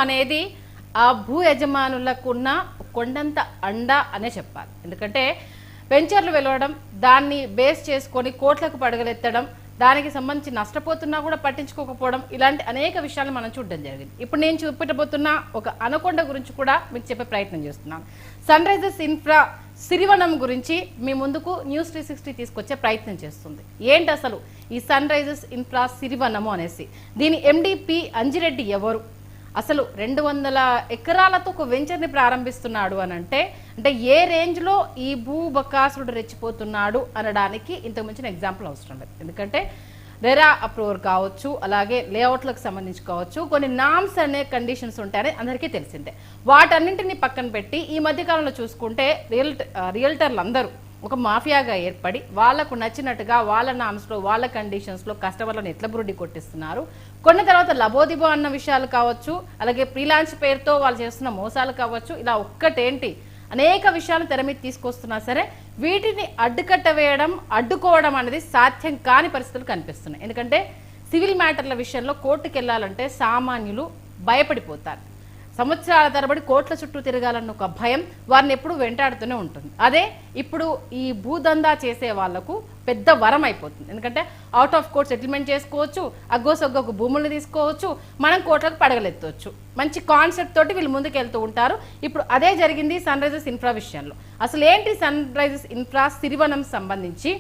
అనేది ఆ భూ యజమానులకున్న కొండంత అండ అనే చెప్పాలి. ఎందుకంటే వెంచర్లు వెలవడం, దాన్ని బేస్ చేసుకొని కోట్లకు పడగలెత్తడం, దానికి సంబంధించి నష్టపోతున్నా కూడా పట్టించుకోకపోవడం, ఇలాంటి అనేక విషయాలు మనం చూడడం జరిగింది. ఇప్పుడు నేను చూపెట్టబోతున్న ఒక అనకొండ గురించి కూడా మీకు చెప్పే ప్రయత్నం చేస్తున్నాను. సన్ రైజర్స్ ఇన్ఫ్రా సిరివనం గురించి మీ ముందుకు న్యూస్ 360 తీసుకొచ్చే ప్రయత్నం చేస్తుంది. ఏంటి అసలు ఈ సన్ రైజర్స్ ఇన్ఫ్రా సిరివనము అనేసి, దీని ఎండిపి అంజిరెడ్డి ఎవరు, అసలు 200 ఎకరాలతో ఒక వెంచర్ని ప్రారంభిస్తున్నాడు అని అంటే ఏ రేంజ్లో ఈ భూ బకాసుడు రెచ్చిపోతున్నాడు అనడానికి ఇంతకు మించిన ఎగ్జాంపుల్ అవసరం లేదు. ఎందుకంటే రెరా అప్రూవర్ కావచ్చు, అలాగే లేఅవుట్లకు సంబంధించి కావచ్చు, కొన్ని నామ్స్ అనే కండిషన్స్ ఉంటాయని అందరికీ తెలిసిందే. వాటన్నింటినీ పక్కన పెట్టి ఈ మధ్యకాలంలో చూసుకుంటే రియల్టర్లు అందరూ ఒక మాఫియాగా ఏర్పడి వాళ్లకు నచ్చినట్టుగా వాళ్ళ నామ్స్లో, వాళ్ళ కండిషన్స్లో కస్టమర్లను ఎట్ల బురుడి కొట్టిస్తున్నారు. కొన్ని తర్వాత లబోదిబో అన్న విషయాలు కావచ్చు, అలాగే ప్రీలాంచ్ పేరుతో వాళ్ళు చేస్తున్న మోసాలు కావచ్చు, ఇలా ఒక్కటేంటి అనేక విషయాలు తెర మీద తీసుకొస్తున్నా సరే వీటిని అడ్డుకట్ట వేయడం, అడ్డుకోవడం అనేది సాధ్యం కాని పరిస్థితులు కనిపిస్తున్నాయి. ఎందుకంటే సివిల్ మ్యాటర్ల విషయంలో కోర్టుకు వెళ్ళాలంటే సామాన్యులు భయపడిపోతారు. సంవత్సరాల తరబడి కోట్ల చుట్టూ తిరగాలన్న ఒక భయం వారిని ఎప్పుడు వెంటాడుతూనే ఉంటుంది. అదే ఇప్పుడు ఈ భూదందా చేసే వాళ్లకు పెద్ద వరం అయిపోతుంది. ఎందుకంటే అవుట్ ఆఫ్ కోర్ట్ సెటిల్మెంట్ చేసుకోవచ్చు, అగ్గోసొగ్గకు భూములను తీసుకోవచ్చు, మనం కోట్లకు పడగలెత్తవచ్చు. మంచి కాన్సెప్ట్ తోటి వీళ్ళు ముందుకు వెళ్తూ ఉంటారు. ఇప్పుడు అదే జరిగింది సన్ రైజర్స్ ఇన్ఫ్రా విషయంలో. అసలు ఏంటి సన్ రైజర్స్ ఇన్ఫ్రా సిరివనం సంబంధించి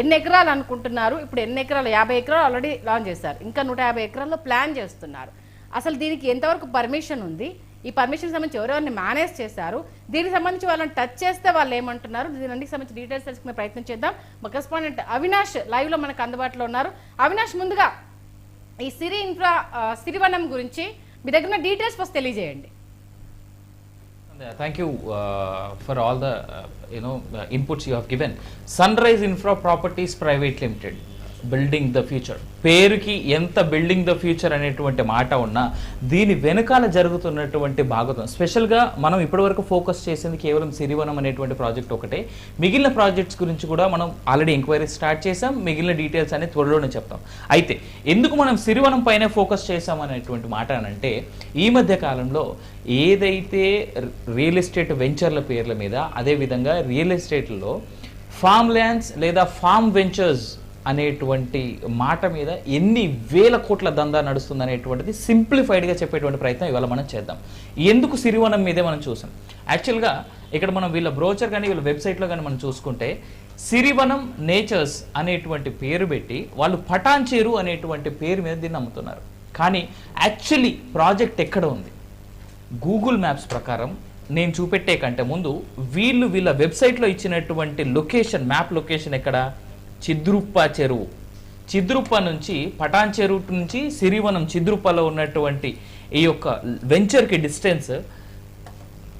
ఎన్ని ఎకరాలు అనుకుంటున్నారు? ఇప్పుడు ఎన్ని ఎకరాలు? 50 ఎకరాలు ఆల్రెడీ లాంచ్ చేశారు, ఇంకా 150 ఎకరాల్లో ప్లాన్ చేస్తున్నారు. అసలు దీనికి ఎంతవరకు పర్మిషన్ ఉంది? ఈ పర్మిషన్ సంబంధించి ఎవరెవరిని మేనేజ్ చేశారు? దీనికి సంబంధించి వాళ్ళని టచ్ చేస్తే వాళ్ళు ఏమంటున్నారు? దీనికి సంబంధించి డీటెయిల్స్ తెలుసుకునే ప్రయత్నం చేద్దాం. మా కరెస్పాండెంట్ అవినాష్ లైవ్ లో మనకు అందుబాటులో ఉన్నారు. అవినాష్, ముందుగా ఈ సిరివనం గురించి మీ దగ్గర డీటెయిల్స్ ఫస్ట్ తెలియజేయండి. Thank you for all the inputs you have given. Sunrise Infra Properties Private Limited, building the future. పేరుకి ఎంత బిల్డింగ్ ద ఫ్యూచర్ అనేటువంటి మాట ఉన్నా దీని వెనకాల జరుగుతున్నటువంటి భాగవతం, స్పెషల్గా మనం ఇప్పటివరకు ఫోకస్ చేసింది కేవలం సిరివనం అనేటువంటి ప్రాజెక్ట్ ఒకటే. మిగిలిన ప్రాజెక్ట్స్ గురించి కూడా మనం ఆల్రెడీ ఎంక్వైరీ స్టార్ట్ చేసాం, మిగిలిన డీటెయిల్స్ అనేది త్వరలోనే చెప్తాం. అయితే ఎందుకు మనం సిరివనం పైనే ఫోకస్ చేసాం అనేటువంటి మాట అనంటే, ఈ మధ్య కాలంలో ఏదైతే రియల్ ఎస్టేట్ వెంచర్ల పేర్ల మీద, అదేవిధంగా రియల్ ఎస్టేట్లో ఫామ్ ల్యాండ్స్ లేదా ఫామ్ వెంచర్స్ అనేటువంటి మాట మీద ఎన్ని వేల కోట్ల దందా నడుస్తుంది అనేటువంటిది సింప్లిఫైడ్గా చెప్పేటువంటి ప్రయత్నం ఇవాళ మనం చేద్దాం. ఎందుకు సిరివనం మీదే మనం చూసాం. యాక్చువల్గా ఇక్కడ మనం వీళ్ళ బ్రోచర్ కానీ వీళ్ళ వెబ్సైట్లో కానీ మనం చూసుకుంటే సిరివనం నేచర్స్ అనేటువంటి పేరు పెట్టి వాళ్ళు పటాన్చేరు అనేటువంటి పేరు మీద దీన్ని అమ్ముతున్నారు. కానీ యాక్చువల్లీ ప్రాజెక్ట్ ఎక్కడ ఉంది? గూగుల్ మ్యాప్స్ ప్రకారం నేను చూపెట్టే కంటే ముందు వీళ్ళ వెబ్సైట్లో ఇచ్చినటువంటి లొకేషన్, మ్యాప్ లొకేషన్ ఎక్కడ? చిద్రుప్ప చెరువు. చిద్రుప్ప నుంచి పటాన్ చెరువు నుంచి సిరివనం చిద్రుప్పలో ఉన్నటువంటి ఈ యొక్క వెంచర్కి డిస్టెన్స్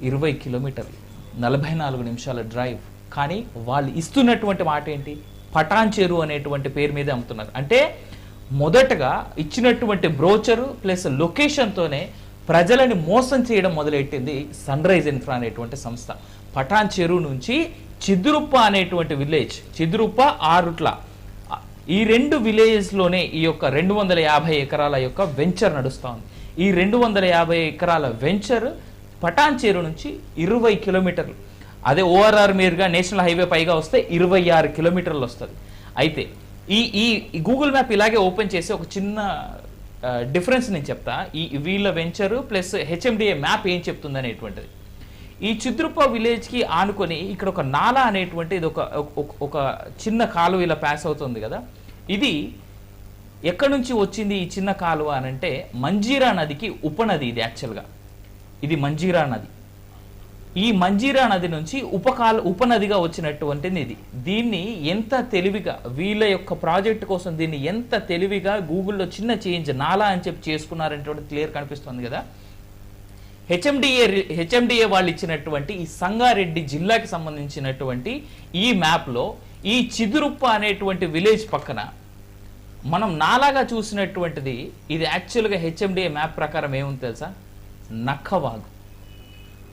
20 కిలోమీటర్లు, 44 నిమిషాల డ్రైవ్. కానీ వాళ్ళు ఇస్తున్నటువంటి మాట ఏంటి? పటాన్ చెరువు అనేటువంటి పేరు మీదే అమ్ముతున్నారు. అంటే మొదటగా ఇచ్చినటువంటి బ్రోచరు ప్లస్ లొకేషన్తోనే ప్రజలని మోసం చేయడం మొదలెట్టింది సన్ రైజ్ ఇన్ఫ్రా అనేటువంటి సంస్థ. పటాన్ చెరువు నుంచి చిద్రుప్ప అనేటువంటి విలేజ్, చిద్రుప్ప ఆరుట్ల, ఈ 2 విలేజెస్లోనే ఈ యొక్క 250 ఎకరాల యొక్క వెంచర్ నడుస్తూ ఉంది. ఈ 250 ఎకరాల వెంచర్ పటాన్ చెరువు నుంచి 20 కిలోమీటర్లు, అదే ఓఆర్ఆర్ మీరుగా నేషనల్ హైవే పైగా వస్తే 26 కిలోమీటర్లు వస్తుంది. అయితే ఈ గూగుల్ మ్యాప్ ఇలాగే ఓపెన్ చేసి ఒక చిన్న డిఫరెన్స్ నేను చెప్తా. వీళ్ళ వెంచరు ప్లస్ హెచ్ఎండిఏ మ్యాప్ ఏం చెప్తుంది అనేటువంటిది. ఈ చిద్రుప్ప విలేజ్కి ఆనుకొని ఇక్కడ ఒక నాలా అనేటువంటి ఇది ఒక చిన్న కాలువ ఇలా పాస్ అవుతుంది కదా. ఇది ఎక్కడి నుంచి వచ్చింది ఈ చిన్న కాలువ అనంటే మంజీరా నదికి ఉపనది ఇది. యాక్చువల్గా ఇది మంజీరా నది. ఈ మంజీరా నది నుంచి ఉపనదిగా వచ్చినటువంటిది ఇది. దీన్ని ఎంత తెలివిగా వీళ్ళ యొక్క ప్రాజెక్ట్ కోసం దీన్ని ఎంత తెలివిగా గూగుల్లో చిన్న నాలా అని చెప్పి చేసుకున్నారనేటువంటి క్లియర్ కనిపిస్తుంది కదా. హెచ్ఎండిఏ వాళ్ళు ఇచ్చినటువంటి ఈ సంగారెడ్డి జిల్లాకి సంబంధించినటువంటి ఈ మ్యాప్లో ఈ చిదురుప్ప అనేటువంటి విలేజ్ పక్కన మనం నాలాగా చూసినటువంటిది ఇది యాక్చువల్గా హెచ్ఎండిఏ మ్యాప్ ప్రకారం ఏముంది తెలుసా? నక్కవాగు.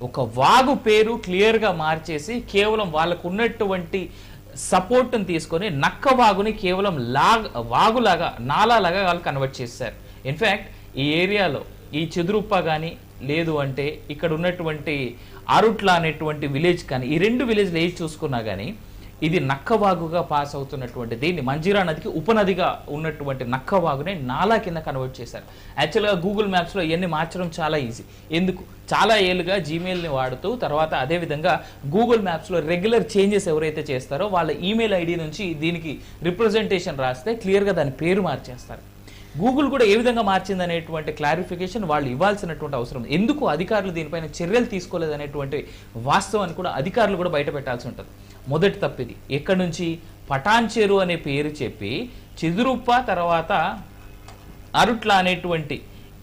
ఒక వాగు పేరు క్లియర్గా మార్చేసి కేవలం వాళ్ళకు ఉన్నటువంటి సపోర్ట్ని తీసుకొని నక్కవాగుని కేవలం వాగులాగా నాలాలాగా వాళ్ళు కన్వర్ట్ చేశారు. ఇన్ఫ్యాక్ట్ ఈ ఏరియాలో ఈ చిదురుప్ప కానీ లేదు అంటే ఇక్కడ ఉన్నటువంటి ఆరుట్ల అనేటువంటి విలేజ్ కానీ, ఈ 2 విలేజ్లు ఏది చూసుకున్నా కానీ ఇది నక్కవాగుగా పాస్ అవుతున్నటువంటి దీన్ని మంజీరా నదికి ఉపనదిగా ఉన్నటువంటి నక్కవాగునే నాలా కింద కన్వర్ట్ చేశారు. యాక్చువల్గా గూగుల్ మ్యాప్స్లో ఇవన్నీ మార్చడం చాలా ఈజీ. ఎందుకు? చాలా ఏళ్ళుగా జీమెయిల్ని వాడుతూ తర్వాత అదేవిధంగా గూగుల్ మ్యాప్స్లో రెగ్యులర్ చేంజెస్ ఎవరైతే చేస్తారో వాళ్ళ ఈమెయిల్ ఐడి నుంచి దీనికి రిప్రజెంటేషన్ రాస్తే క్లియర్గా దాని పేరు మార్చేస్తారు. గూగుల్ కూడా ఏ విధంగా మార్చింది అనేటువంటి క్లారిఫికేషన్ వాళ్ళు ఇవ్వాల్సినటువంటి అవసరం. ఎందుకు అధికారులు దీనిపైన చర్యలు తీసుకోలేదనేటువంటి వాస్తవాన్ని కూడా అధికారులు కూడా బయట పెట్టాల్సి ఉంటుంది. మొదటి తప్పిది ఎక్కడి నుంచి పటాన్ చెరు అనే పేరు చెప్పి చెదురుప్ప తర్వాత అరుట్ల అనేటువంటి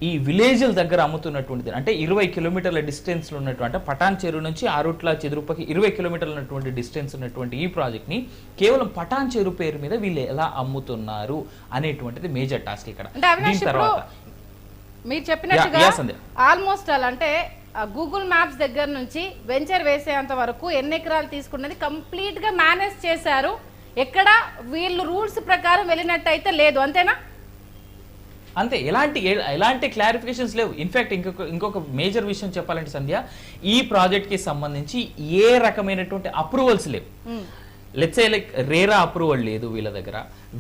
ఈ విలేజ్ల దగ్గర అమ్ముతున్నటువంటిది, అంటే 20 కిలోమీటర్ల డిస్టెన్స్లో ఉన్నటువంటి పటాన్ చెరువు నుంచి ఆరుట్ల చెదురుప్పకి 20 కిలోమీటర్ల ఉన్నటువంటి డిస్టెన్స్ ఉన్నటువంటి ఈ ప్రాజెక్ట్ని కేవలం పటాన్ చెరువు పేరు మీద వీళ్ళు ఎలా అమ్ముతున్నారు అనేటువంటిది మేజర్ టాస్క్ ఇక్కడ. దీని తర్వాత మీరు చెప్పినట్టుగా ఆల్మోస్ట్ అలా అంటే గూగుల్ మ్యాప్స్ దగ్గర నుంచి వెంచర్ వేసేంత వరకు ఎన్ని ఎకరాలు తీసుకున్నది కంప్లీట్ గా మేనేజ్ చేశారు. ఎక్కడ వీళ్ళు రూల్స్ ప్రకారం వెళ్ళినట్టయితే లేదు, అంతేనా? అంతే, ఎలాంటి క్లారిఫికేషన్స్ లేవు. ఇన్ఫాక్ట్ ఇంకొక మేజర్ విషయం చెప్పాలంటే సంధ్య, ఈ ప్రాజెక్ట్ కి సంబంధించి ఏ రకమైనటువంటి అప్రూవల్స్ లేవు. Let's say like RERA approval లేదు వీళ్ళ దగ్గర,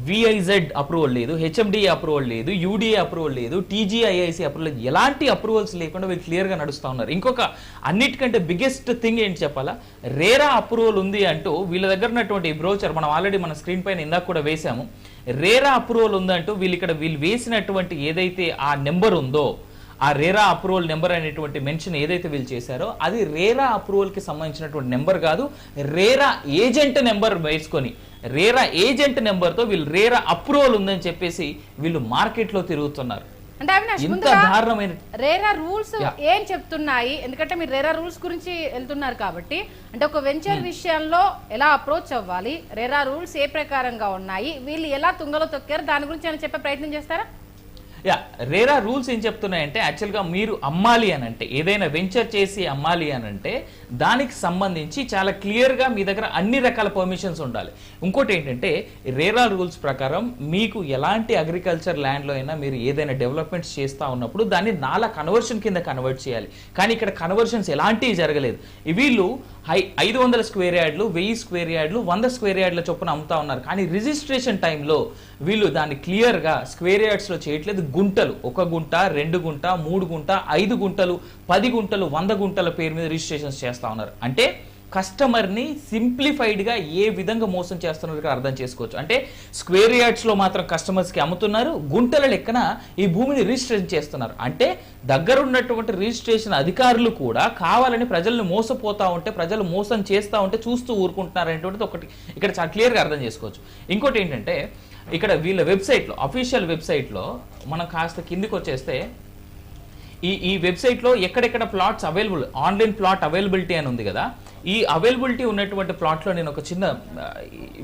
విఐజెడ్ అప్రూవల్ లేదు, హెచ్ఎండిఏ అప్రూవల్ లేదు, యూడిఏ అప్రూవల్ లేదు, టీజీఐఐసి అప్రూవల్ లేదు. ఎలాంటి అప్రూవల్స్ లేకుండా వీళ్ళు క్లియర్గా నడుస్తూ ఉన్నారు. ఇంకొక అన్నిటికంటే బిగ్గెస్ట్ థింగ్ ఏంటి చెప్పాలా, రేరా అప్రూవల్ ఉంది అంటూ వీళ్ళ దగ్గర ఉన్నటువంటి బ్రోచర్ మనం ఆల్రెడీ మన స్క్రీన్ పైన ఇందాక కూడా వేసాము. రేరా అప్రూవల్ ఉందంటూ వీళ్ళు వేసినటువంటి ఏదైతే ఆ నెంబర్ ఉందో, ఆ రేరా అప్రూవల్ నెంబర్ అనేటువంటి మెన్షన్ ఏదైతే వీళ్ళు చేశారో అది రేరా అప్రూవల్ కి సంబంధించినటువంటి నెంబర్ కాదు, రేరా ఏజెంట్ నెంబర్ వేసుకొని రేరా ఏజెంట్ నెంబర్ తో వీళ్ళు రేరా అప్రూవల్ ఉందని చెప్పేసి వీళ్ళు మార్కెట్ లో తిరుగుతున్నారు. అంటే అవినాష్, రేరా రూల్స్ ఏం చెప్తున్నాయి? ఎందుకంటే మీరు రేరా రూల్స్ గురించి వెళ్తున్నారు కాబట్టి, అంటే ఒక వెంచర్ విషయంలో ఎలా అప్రోచ్ అవ్వాలి, రేరా రూల్స్ ఏ ప్రకారంగా ఉన్నాయి, వీళ్ళు ఎలా తుంగలో తొక్కారు, దాని గురించి ఏమైనా చెప్పే ప్రయత్నం చేస్తారా? రేరా రూల్స్ ఏం చెప్తున్నాయంటే, యాక్చువల్గా మీరు అమ్మాలి అని అంటే, ఏదైనా వెంచర్ చేసి అమ్మాలి అని అంటే దానికి సంబంధించి చాలా క్లియర్గా మీ దగ్గర అన్ని రకాల పర్మిషన్స్ ఉండాలి. ఇంకోటి ఏంటంటే, రేరా రూల్స్ ప్రకారం మీకు ఎలాంటి అగ్రికల్చర్ ల్యాండ్లో అయినా మీరు ఏదైనా డెవలప్మెంట్స్ చేస్తూ ఉన్నప్పుడు దాన్ని నాలా కన్వర్షన్ కింద కన్వర్ట్ చేయాలి. కానీ ఇక్కడ కన్వర్షన్స్ ఎలాంటివి జరగలేదు. వీళ్ళు 500 స్క్వేర్ యార్డ్లు, 1000 స్క్వేర్ యార్డ్లు, 100 స్క్వేర్ యార్డ్ల చొప్పున అమ్ముతా ఉన్నారు. కానీ రిజిస్ట్రేషన్ టైంలో వీళ్ళు దాన్ని క్లియర్గా స్క్వేర్ యార్డ్స్లో చేయట్లేదు, గుంటలు, 1 గుంట, 2 గుంట, 3 గుంట, 5 గుంటలు, 10 గుంటలు, 100 గుంటల పేరు మీద రిజిస్ట్రేషన్స్ చేస్తూ ఉన్నారు. అంటే కస్టమర్ని సింప్లిఫైడ్గా ఏ విధంగా మోసం చేస్తున్నారో అర్థం చేసుకోవచ్చు. అంటే స్క్వేర్ యార్డ్స్లో మాత్రం కస్టమర్స్కి అమ్ముతున్నారు, గుంటల లెక్కన ఈ భూమిని రిజిస్ట్రేషన్ చేస్తున్నారు. అంటే దగ్గర ఉన్నటువంటి రిజిస్ట్రేషన్ అధికారులు కూడా కావాలని ప్రజల్ని మోసపోతా ఉంటే, ప్రజలు మోసం చేస్తూ ఉంటే చూస్తూ ఊరుకుంటున్నారు అనేటువంటిది ఒకటి ఇక్కడ చాలా క్లియర్గా అర్థం చేసుకోవచ్చు. ఇంకోటి ఏంటంటే, ఇక్కడ వీళ్ళ వెబ్సైట్లో, అఫీషియల్ వెబ్సైట్లో మనం కాస్త కిందికి వచ్చేస్తే ఈ వెబ్సైట్లో ఎక్కడెక్కడ plots available, online plot availability అని ఉంది కదా, ఈ అవైలబిలిటీ ఉన్నటువంటి ప్లాట్లో నేను ఒక చిన్న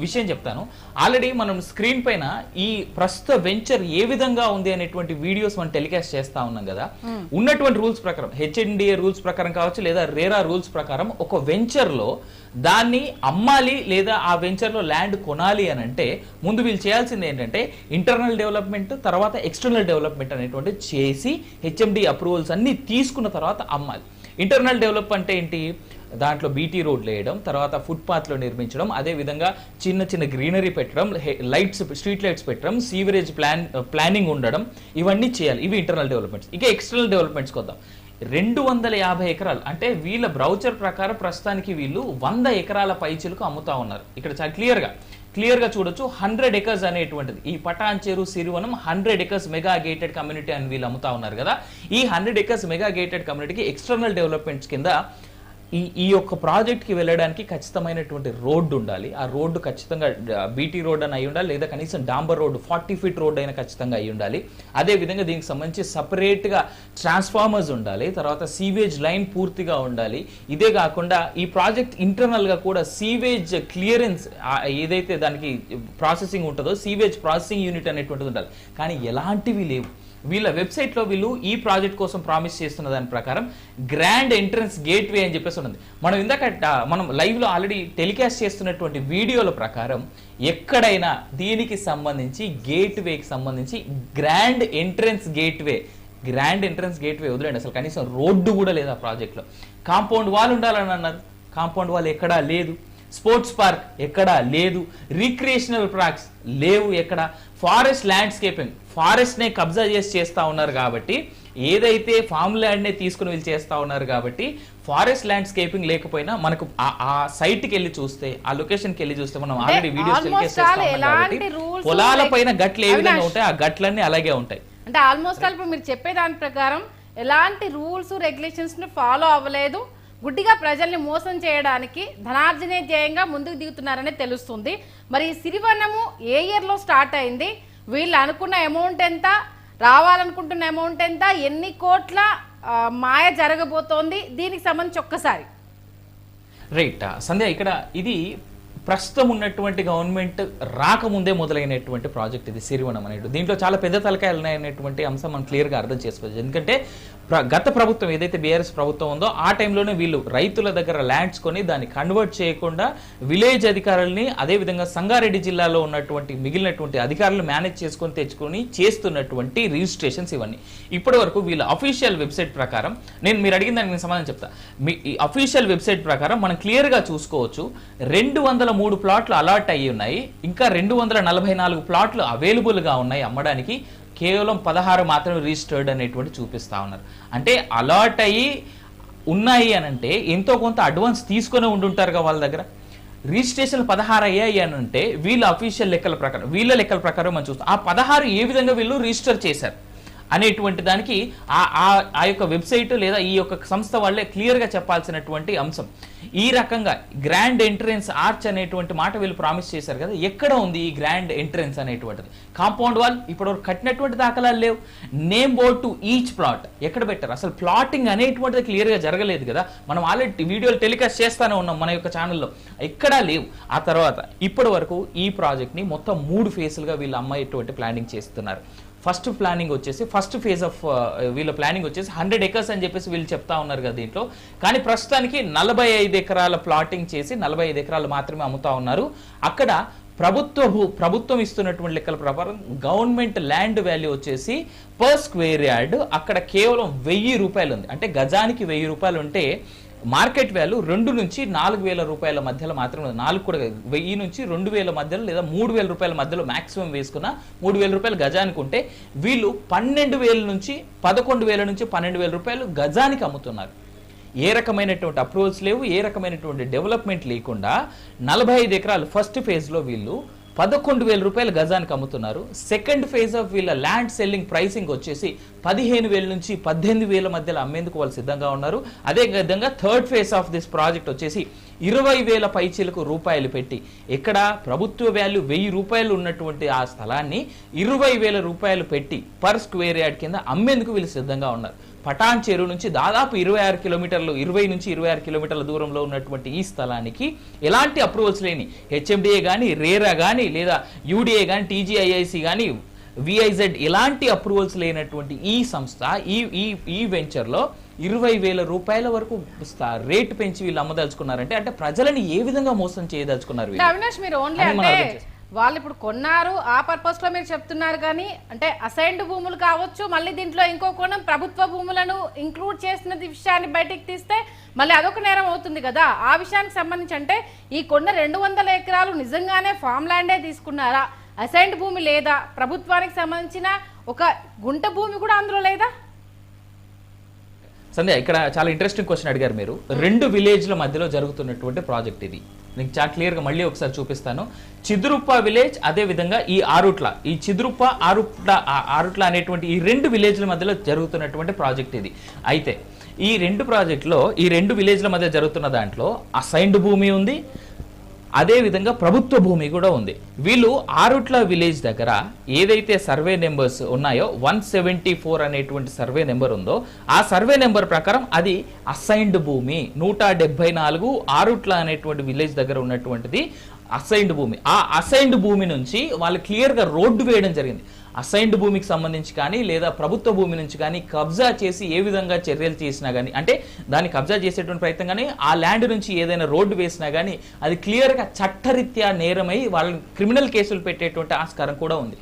విషయం చెప్తాను. ఆల్రెడీ మనం స్క్రీన్ పైన ఈ ప్రస్తుత వెంచర్ ఏ విధంగా ఉంది అనేటువంటి వీడియోస్ మనం టెలికాస్ట్ చేస్తా ఉన్నాం కదా. ఉన్నటువంటి రూల్స్ ప్రకారం, హెచ్ఎండిఏ రూల్స్ ప్రకారం కావచ్చు లేదా రేరా రూల్స్ ప్రకారం, ఒక వెంచర్లో దాన్ని అమ్మాలి లేదా ఆ వెంచర్లో ల్యాండ్ కొనాలి అని అంటే ముందు వీళ్ళు చేయాల్సింది ఏంటంటే ఇంటర్నల్ డెవలప్మెంట్, తర్వాత ఎక్స్టర్నల్ డెవలప్మెంట్ అనేటువంటి చేసి హెచ్ఎండి అప్రూవల్స్ అన్ని తీసుకున్న తర్వాత అమ్మాలి. ఇంటర్నల్ డెవలప్ అంటే ఏంటి? దాంట్లో బీటీ రోడ్లు వేయడం, తర్వాత ఫుట్పాత్లో నిర్మించడం, అదేవిధంగా చిన్న చిన్న గ్రీనరీ పెట్టడం, లైట్స్, స్ట్రీట్ లైట్స్ పెట్టడం, సీవరేజ్ ప్లానింగ్ ఉండడం, ఇవన్నీ చేయాలి. ఇవి ఇంటర్నల్ డెవలప్మెంట్స్. ఇక ఎక్స్టర్నల్ డెవలప్మెంట్స్కి వద్దాం. 250 ఎకరాలు, అంటే వీళ్ళ బ్రౌచర్ ప్రకారం ప్రస్తుతానికి వీళ్ళు 100 ఎకరాల పైచిలకు అమ్ముతా ఉన్నారు. ఇక్కడ చాలా క్లియర్గా చూడొచ్చు. 100 ఎకర్స్ అనేటువంటిది ఈ Patancheru Sirivanam 100 acres mega gated community అని వీళ్ళు అమ్ముతా ఉన్నారు కదా. ఈ 100 ఎకర్స్ మెగా గేటెడ్ కమ్యూనిటీకి ఎక్స్టర్నల్ డెవలప్మెంట్స్ కింద ఈ యొక్క ప్రాజెక్ట్కి వెళ్ళడానికి ఖచ్చితమైనటువంటి రోడ్డు ఉండాలి. ఆ రోడ్డు ఖచ్చితంగా బీటీ రోడ్ అని అయి ఉండాలి, లేదా కనీసం డాంబర్ రోడ్డు 40 ఫీట్ రోడ్ అయినా ఖచ్చితంగా అయి ఉండాలి. అదేవిధంగా దీనికి సంబంధించి సపరేట్గా ట్రాన్స్ఫార్మర్స్ ఉండాలి, తర్వాత సీవేజ్ లైన్ పూర్తిగా ఉండాలి. ఇదే కాకుండా ఈ ప్రాజెక్ట్ ఇంటర్నల్గా కూడా సీవేజ్ క్లియరెన్స్ ఏదైతే దానికి ప్రాసెసింగ్ ఉంటుందో సీవేజ్ ప్రాసెసింగ్ యూనిట్ అనేటువంటిది ఉండాలి. కానీ ఎలాంటివి లేవు. వీళ్ళ వెబ్సైట్లో వీళ్ళు ఈ ప్రాజెక్ట్ కోసం ప్రామిస్ చేస్తున్న దాని ప్రకారం గ్రాండ్ ఎంట్రన్స్ గేట్వే అని చెప్పేసి ఉన్నది. మనం లైవ్లో ఆల్రెడీ టెలికాస్ట్ చేస్తున్నటువంటి వీడియోల ప్రకారం ఎక్కడైనా దీనికి సంబంధించి గేట్వేకి సంబంధించి grand entrance gateway grand entrance gateway వదిలేండి, అసలు కనీసం రోడ్డు కూడా లేదు ఆ ప్రాజెక్ట్లో. కాంపౌండ్ వాల్ ఉండాలని అన్నారు, కాంపౌండ్ వాల్ ఎక్కడా లేదు. స్పోర్ట్స్ పార్క్ ఎక్కడా లేదు. రిక్రియేషనల్ పార్క్స్ లేవు ఎక్కడ. ఫారెస్ట్ ల్యాండ్స్కేపింగ్, ఫారెస్ట్నే కబ్జా చేస్తా ఉన్నారు కాబట్టి, ఏదైతే ఫామ్ ల్యాండ్నే తీసుకుని వీళ్ళు చేస్తా ఉన్నారు కాబట్టి ఫారెస్ట్ ల్యాండ్స్కేపింగ్ లేకపోయినా మనకు ఆ సైట్కి వెళ్ళి చూస్తే, ఆ లొకేషన్కి వెళ్ళి చూస్తే మనం ఆల్రెడీ వీడియోస్ పొలాల పైన గట్లు ఏ విధంగా ఉంటాయి ఆ గట్లన్నీ అలాగే ఉంటాయి. అంటే ఆల్మోస్ట్ ఆల్ ఇప్పుడు మీరు చెప్పే దాని ప్రకారం ఎలాంటి రూల్స్ రెగ్యులేషన్స్ ని ఫాలో అవ్వలేదు, గుడ్డిగా ప్రజల్ని మోసం చేయడానికి ధనార్జనే ధ్యేయంగా ముందుకు దిగుతున్నారని తెలుస్తుంది. మరి ఈ సిరివనము ఏ ఇయర్ లో స్టార్ట్ అయింది, వీళ్ళు అనుకున్న అమౌంట్ ఎంత, రావాలనుకుంటున్న అమౌంట్ ఎంత, ఎన్ని కోట్ల మాయ జరగబోతోంది, దీనికి సంబంధించి ఒక్కసారి రైట్ సంధ్య, ఇక్కడ ఇది ప్రస్తుతం ఉన్నటువంటి గవర్నమెంట్ రాకముందే మొదలైనటువంటి ప్రాజెక్ట్ ఇది సిరివనం అనేది. దీంట్లో చాలా పెద్ద తలకాయలు ఉన్నాయనేటువంటి అంశం మనం క్లియర్గా అర్థం చేసుకోవచ్చు. ఎందుకంటే గత ప్రభుత్వం ఏదైతే బీఆర్ఎస్ ప్రభుత్వం ఉందో ఆ టైంలోనే వీళ్ళు రైతుల దగ్గర ల్యాండ్స్ కొని దాన్ని కన్వర్ట్ చేయకుండా విలేజ్ అధికారులని, అదేవిధంగా సంగారెడ్డి జిల్లాలో ఉన్నటువంటి మిగిలినటువంటి అధికారులు మేనేజ్ చేసుకొని తెచ్చుకొని చేస్తున్నటువంటి రిజిస్ట్రేషన్స్ ఇవన్నీ. ఇప్పటి వరకు వీళ్ళ అఫీషియల్ వెబ్సైట్ ప్రకారం, మీరు అడిగిన దానికి నేను సమాధానం చెప్తా. మీ అఫీషియల్ వెబ్సైట్ ప్రకారం మనం క్లియర్గా చూసుకోవచ్చు, 203 ప్లాట్లు అలాట్ అయ్యి ఉన్నాయి, ఇంకా 244 ప్లాట్లు అవైలబుల్గా ఉన్నాయి అమ్మడానికి. కేవలం 16 మాత్రమే రిజిస్టర్డ్ అనేటువంటి చూపిస్తా ఉన్నారు. అంటే అలాట్ అయ్యి ఉన్నాయి అని అంటే ఎంతో కొంత అడ్వాన్స్ తీసుకునే ఉండుంటారుగా వాళ్ళ దగ్గర. రిజిస్ట్రేషన్ 16 అయ్యాయి అని అంటే వీళ్ళ అఫీషియల్ లెక్కల ప్రకారం, వీళ్ళ లెక్కల ప్రకారం మనం చూస్తాం ఆ 16 ఏ విధంగా వీళ్ళు రిజిస్టర్ చేశారు అనేటువంటి దానికి ఆ యొక్క వెబ్సైట్ లేదా ఈ యొక్క సంస్థ వాళ్ళే క్లియర్గా చెప్పాల్సినటువంటి అంశం. ఈ రకంగా గ్రాండ్ ఎంట్రెన్స్ ఆర్చ్ అనేటువంటి మాట వీళ్ళు ప్రామిస్ చేశారు కదా, ఎక్కడ ఉంది ఈ గ్రాండ్ ఎంట్రెన్స్ అనేటువంటిది? కాంపౌండ్ వాల్ ఇప్పటివరకు కట్టినటువంటి దాఖలాలు లేవు. Name board to each plot ఎక్కడ పెట్టారు? అసలు ప్లాటింగ్ అనేటువంటిది క్లియర్గా జరగలేదు కదా. మనం ఆల్రెడీ వీడియోలు టెలికాస్ట్ చేస్తానే ఉన్నాం మన యొక్క ఛానల్లో, ఎక్కడా లేవు. ఆ తర్వాత ఇప్పటి వరకు ఈ ప్రాజెక్ట్ని మొత్తం 3 ఫేజ్లుగా వీళ్ళు అమ్మాయేటువంటి ప్లానింగ్ చేస్తున్నారు. ఫస్ట్ ప్లానింగ్ వచ్చేసి, ఫస్ట్ ఫేజ్ ఆఫ్ వీళ్ళ ప్లానింగ్ వచ్చేసి 100 acres అని చెప్పేసి వీళ్ళు చెప్తా ఉన్నారు కదా దీంట్లో. కానీ ప్రస్తుతానికి 45 ఎకరాల ప్లాటింగ్ చేసి 45 ఎకరాలు మాత్రమే అమ్ముతా ఉన్నారు. అక్కడ ప్రభుత్వం ఇస్తున్నటువంటి లెక్కల ప్రకారం గవర్నమెంట్ ల్యాండ్ వాల్యూ వచ్చేసి పర్ స్క్వేర్ యార్డ్ అక్కడ కేవలం 1000 రూపాయలు ఉంది. అంటే గజానికి 1000 రూపాయలు ఉంటే మార్కెట్ వాల్యూ 2 నుంచి 4000 రూపాయల మధ్యలో మాత్రమే. 4 కూడా 1000 నుంచి 2000 మధ్యలో లేదా 3000 రూపాయల మధ్యలో మాక్సిమం వేసుకున్న 3000 రూపాయలు గజానికి ఉంటే వీళ్ళు 12,000 నుంచి 11,000 నుంచి 12,000 రూపాయలు గజానికి అమ్ముతున్నారు. ఏ రకమైనటువంటి అప్రూవల్స్ లేవు, ఏ రకమైనటువంటి డెవలప్మెంట్ లేకుండా 45 ఎకరాలు ఫస్ట్ ఫేజ్లో వీళ్ళు 11,000 రూపాయలు గజానికి అమ్ముతున్నారు. సెకండ్ ఫేజ్ ఆఫ్ వీళ్ళ ల్యాండ్ సెల్లింగ్ ప్రైసింగ్ వచ్చేసి 15,000 నుంచి 18,000 మధ్యలో అమ్మేందుకు వాళ్ళు సిద్ధంగా ఉన్నారు. అదే విధంగా third phase of this project వచ్చేసి 20,000 పైచీలకు రూపాయలు పెట్టి, ఇక్కడ ప్రభుత్వ వాల్యూ 1000 రూపాయలు ఉన్నటువంటి ఆ స్థలాన్ని 20,000 రూపాయలు పెట్టి పర్ స్క్వేర్ యార్డ్ కింద అమ్మేందుకు వీళ్ళు సిద్ధంగా ఉన్నారు. పటాన్ చెరువు నుంచి దాదాపు 26 కిలోమీటర్లు, 20 నుంచి 26 కిలోమీటర్ల దూరంలో ఉన్నటువంటి ఈ స్థలానికి ఎలాంటి అప్రూవల్స్ లేని హెచ్ఎండిఏ కానీ, రేరా కానీ, లేదా యూడిఏ కానీ, టీజీఐఐసి కానీ, విఐజెడ్ ఎలాంటి అప్రూవల్స్ లేనటువంటి ఈ సంస్థ ఈ వెంచర్లో 20,000 రూపాయల వరకు రేటు పెంచి వీళ్ళు అమ్మదలుచుకున్నారంటే అంటే ప్రజలని ఏ విధంగా మోసం చేయదలుచుకున్నారు? అవినాష్, మీరు ఓన్లీ అంటే వాళ్ళు ఇప్పుడు కొన్నారు ఆ పర్పస్ లో మీరు చెప్తున్నారు, కానీ అంటే అసైన్డ్ భూములు కావచ్చు, మళ్ళీ దీంట్లో ఇంకో కోణం ప్రభుత్వ భూములను ఇంక్లూడ్ చేసిన విషయాన్ని బయటికి తీస్తే మళ్ళీ అదొక నేరం అవుతుంది కదా. ఆ విషయానికి సంబంధించి అంటే ఈ కొన్న 200 ఎకరాలు నిజంగానే ఫామ్ ల్యాండే తీసుకున్నారా, అసైన్డ్ భూమి లేదా, ప్రభుత్వానికి సంబంధించిన ఒక గుంట భూమి కూడా అందులో లేదా? సంధ్య, ఇక్కడ చాలా ఇంట్రెస్టింగ్ క్వశ్చన్ అడిగారు మీరు. 2 విలేజ్ల మధ్యలో జరుగుతున్నటువంటి ప్రాజెక్ట్ ఇది. నేను చాలా క్లియర్గా మళ్ళీ ఒకసారి చూపిస్తాను. చిదురుప్ప విలేజ్, అదే విధంగా ఈ ఆరుట్ల, ఈ చిదురుప్ప ఆరుట్ల అనేటువంటి ఈ 2 విలేజ్ల మధ్యలో జరుగుతున్నటువంటి ప్రాజెక్ట్ ఇది. అయితే ఈ 2 ప్రాజెక్టులో ఈ 2 విలేజ్ల మధ్య జరుగుతున్న దాంట్లో అసైన్డ్ భూమి ఉంది, అదే విధంగా ప్రభుత్వ భూమి కూడా ఉంది. వీళ్ళు ఆరుట్ల విలేజ్ దగ్గర ఏదైతే సర్వే నెంబర్స్ ఉన్నాయో 174 అనేటువంటి సర్వే నెంబర్ ఉందో ఆ సర్వే నెంబర్ ప్రకారం అది అసైన్డ్ భూమి. 174 ఆరుట్ల అనేటువంటి విలేజ్ దగ్గర ఉన్నటువంటిది అసైన్డ్ భూమి. ఆ అసైన్డ్ భూమి నుంచి వాళ్ళు క్లియర్గా రోడ్డు వేయడం జరిగింది. అసైన్డ్ భూమికి సంబంధించి కానీ లేదా ప్రభుత్వ భూమి నుంచి కానీ కబ్జా చేసి ఏ విధంగా చర్యలు చేసినా కానీ, అంటే దాన్ని కబ్జా చేసేటువంటి ప్రయత్నం కానీ ఆ ల్యాండ్ నుంచి ఏదైనా రోడ్డు వేసినా కానీ అది క్లియర్గా చట్టరీత్యా నేరమై వాళ్ళని క్రిమినల్ కేసులు పెట్టేటువంటి ఆస్కారం కూడా ఉంది.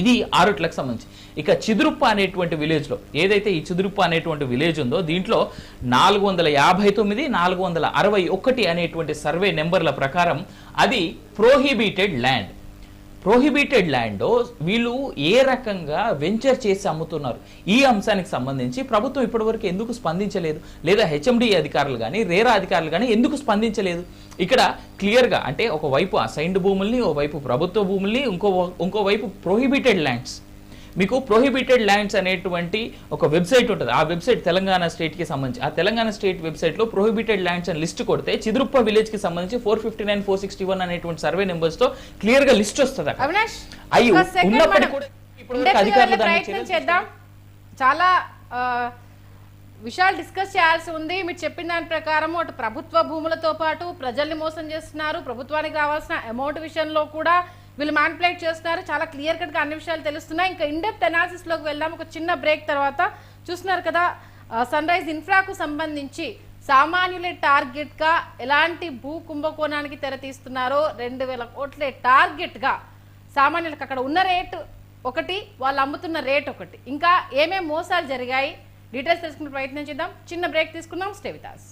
ఇది ఆరుట్లకు సంబంధించి. ఇక చిదురుప్ప అనేటువంటి విలేజ్లో ఏదైతే ఈ చిదురుప్ప అనేటువంటి విలేజ్ ఉందో దీంట్లో 459, 461 అనేటువంటి సర్వే నెంబర్ల ప్రకారం అది ప్రోహిబిటెడ్ ల్యాండ్. ప్రోహిబిటెడ్ ల్యాండ్ వీళ్ళు ఏ రకంగా వెంచర్ చేసి అమ్ముతున్నారు, ఈ అంశానికి సంబంధించి ప్రభుత్వం ఇప్పటివరకు ఎందుకు స్పందించలేదు, లేదా హెచ్ఎండి అధికారులు కానీ రేరా అధికారులు కానీ ఎందుకు స్పందించలేదు? ఇక్కడ క్లియర్గా అంటే ఒకవైపు అసైన్డ్ భూముల్ని, ఓవైపు ప్రభుత్వ భూముల్ని, ఇంకోవైపు ప్రోహిబిటెడ్ ల్యాండ్స్. మీకు ప్రోహిబిటెడ్ ల్యాండ్స్ అనేటువంటి ఒక వెబ్సైట్ ఉంటుంది. ఆ వెబ్సైట్ తెలంగాణ స్టేట్కి సంబంధించి, ఆ తెలంగాణ స్టేట్ వెబ్సైట్లో ప్రోహిబిటెడ్ ల్యాండ్స్ అని లిస్ట్ కొడితే చిదురుప్ప విలేజ్కి సంబంధించి 459, 461 అనేటువంటి సర్వే నెంబర్స్తో క్లియర్గా లిస్ట్ వస్తుంది. అవి ఉన్నప్పటికీ కూడా ఇప్పటివరకు అధికారులు ప్రయత్నం చేద్దాం. చాలా విషయాలు డిస్కస్ చేయాల్సి ఉంది. మీరు చెప్పిన దాని ప్రకారం అటు ప్రభుత్వ భూములతో పాటు ప్రజల్ని మోసం చేస్తున్నారు, ప్రభుత్వానికి రావాల్సిన అమౌంట్ విషయంలో కూడా వీళ్ళు మ్యానిపులేట్ చేస్తున్నారు. చాలా క్లియర్ కట్గా అన్ని విషయాలు తెలుస్తున్నాయి. ఇంకా ఇన్డెప్త్ అనాలిసిస్లోకి వెళ్దాం ఒక చిన్న బ్రేక్ తర్వాత. చూస్తున్నారు కదా సన్ రైజ్ ఇన్ఫ్రాకు సంబంధించి సామాన్యులే టార్గెట్గా ఎలాంటి భూ కుంభకోణానికి తెరతీస్తున్నారో 2000 కోట్లే టార్గెట్గా సామాన్యులకు అక్కడ ఉన్న రేటు ఒకటి, వాళ్ళు అమ్ముతున్న రేట్ ఒకటి, ఇంకా ఏమేం మోసాలు జరిగాయి డీటెయిల్స్ తెలుసుకునే ప్రయత్నం చేద్దాం. చిన్న బ్రేక్ తీసుకుందాం. Stay with us.